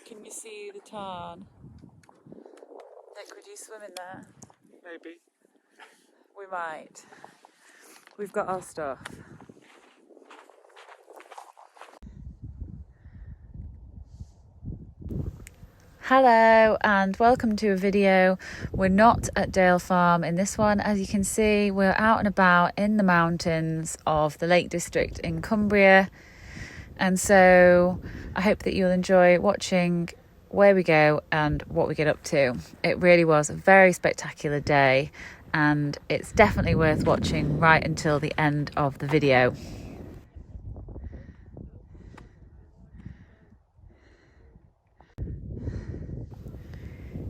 Can you see the tarn? Nick, would you swim in there? Maybe. We might. We've got our stuff. Hello and welcome to a video. We're not at Dale Farm in this one. As you can see, we're out and about in the mountains of the Lake District in Cumbria. And so I hope that you'll enjoy watching where we go and what we get up to. It really was a very spectacular day and it's definitely worth watching right until the end of the video.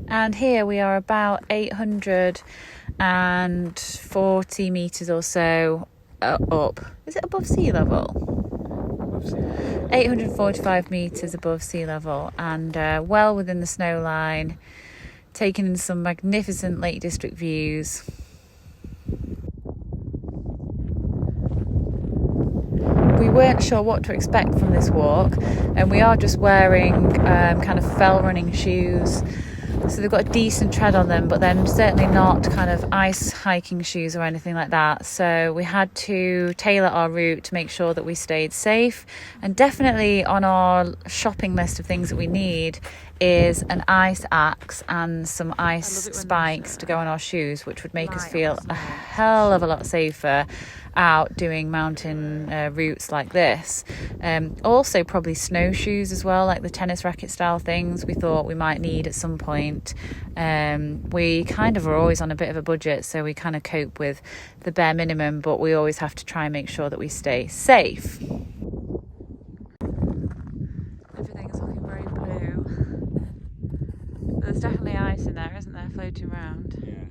And here we are about 840 metres or so up. Is it above sea level? Above sea level. 845 metres above sea level and well within the snow line, taking in some magnificent Lake District views. We weren't sure what to expect from this walk, and we are just wearing kind of fell running shoes. So they've got a decent tread on them, but they're certainly not kind of ice hiking shoes or anything like that. So we had to tailor our route to make sure that we stayed safe. And definitely on our shopping list of things that we need is an ice axe and some ice spikes to go on our shoes, which would make us feel a hell of a lot safer out doing mountain routes like this. Also probably snowshoes as well, like the tennis racket style things we thought we might need at some point. We kind of are always on a bit of a budget, so we kind of cope with the bare minimum, but we always have to try and make sure that we stay safe. Everything's looking very blue. There's definitely ice in there, isn't there, floating around? Yeah.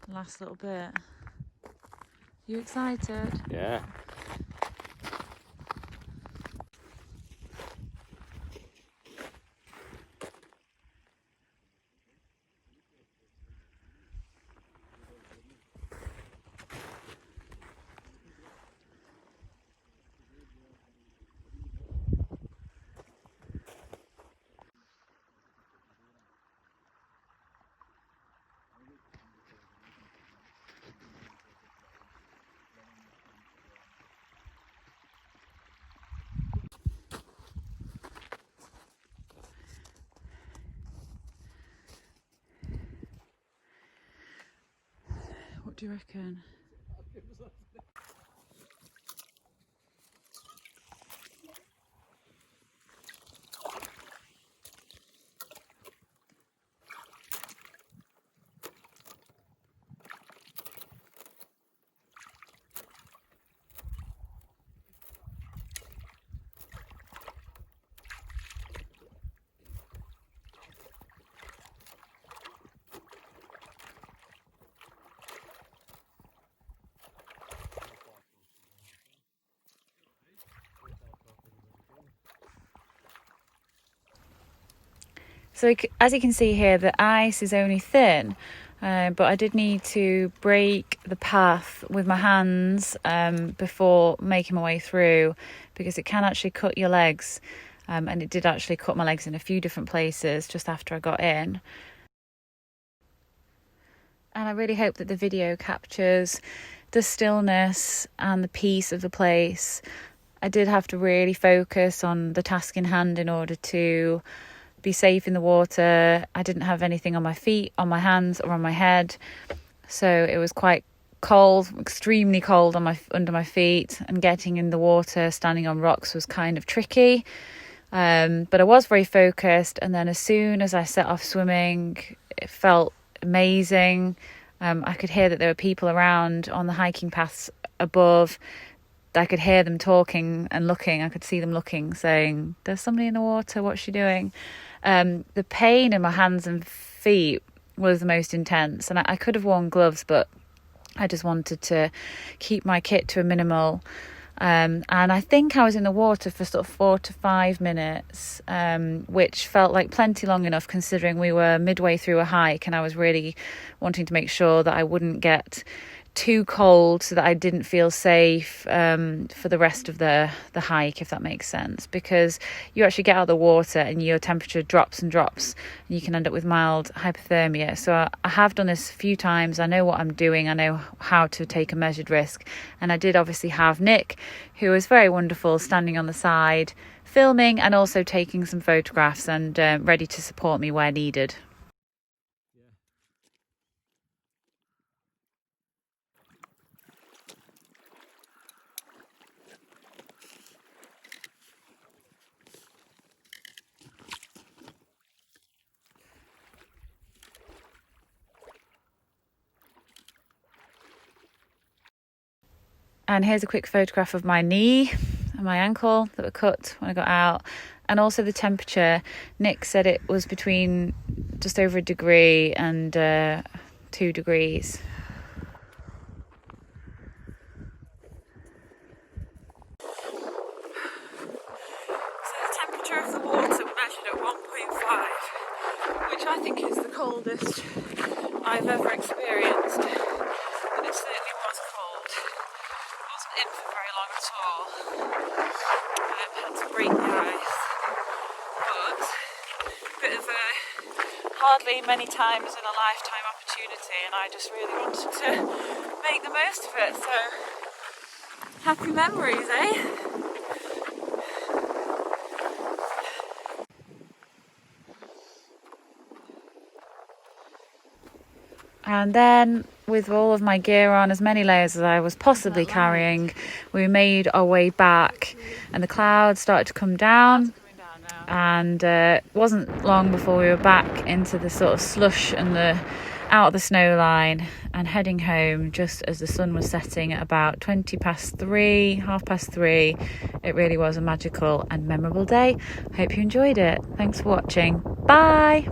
Last little bit. You excited? Yeah. What do you reckon? So as you can see here, the ice is only thin, but I did need to break the path with my hands before making my way through, because it can actually cut your legs, and it did actually cut my legs in a few different places just after I got in. And I really hope that the video captures the stillness and the peace of the place. I did have to really focus on the task in hand in order to be safe in the water. I didn't have anything on my feet, on my hands or on my head, so it was quite cold, extremely cold on under my feet, and getting in the water standing on rocks was kind of tricky, but I was very focused. And then as soon as I set off swimming, it felt amazing. I could hear that there were people around on the hiking paths above. I could hear them talking and looking. I could see them looking, saying, "There's somebody in the water, what's she doing?" The pain in my hands and feet was the most intense, and I could have worn gloves, but I just wanted to keep my kit to a minimal. And I think I was in the water for sort of 4 to 5 minutes, which felt like plenty long enough considering we were midway through a hike, and I was really wanting to make sure that I wouldn't get too cold so that I didn't feel safe for the rest of the hike, if that makes sense, because you actually get out of the water and your temperature drops and drops and you can end up with mild hypothermia. So I have done this a few times. I know what I'm doing. I know how to take a measured risk, and I did obviously have Nick, who was very wonderful, standing on the side filming and also taking some photographs and ready to support me where needed. And here's a quick photograph of my knee and my ankle that were cut when I got out, and also the temperature. Nick said it was between just over 1 degree and 2 degrees. So the temperature of the water measured at 1.5, which I think is the coldest I've ever experienced, and it certainly was cold. I wasn't in for very long at all. I had to break the ice, but a bit of a hardly many times in a lifetime opportunity, and I just really wanted to make the most of it. So happy memories, eh? And then, with all of my gear on, as many layers as I was possibly carrying, we made our way back, and the clouds started to come down, and it wasn't long before we were back into the sort of slush and the out of the snow line and heading home just as the sun was setting at about 3:20, 3:30. It really was a magical and memorable day. I hope you enjoyed it. Thanks for watching. Bye.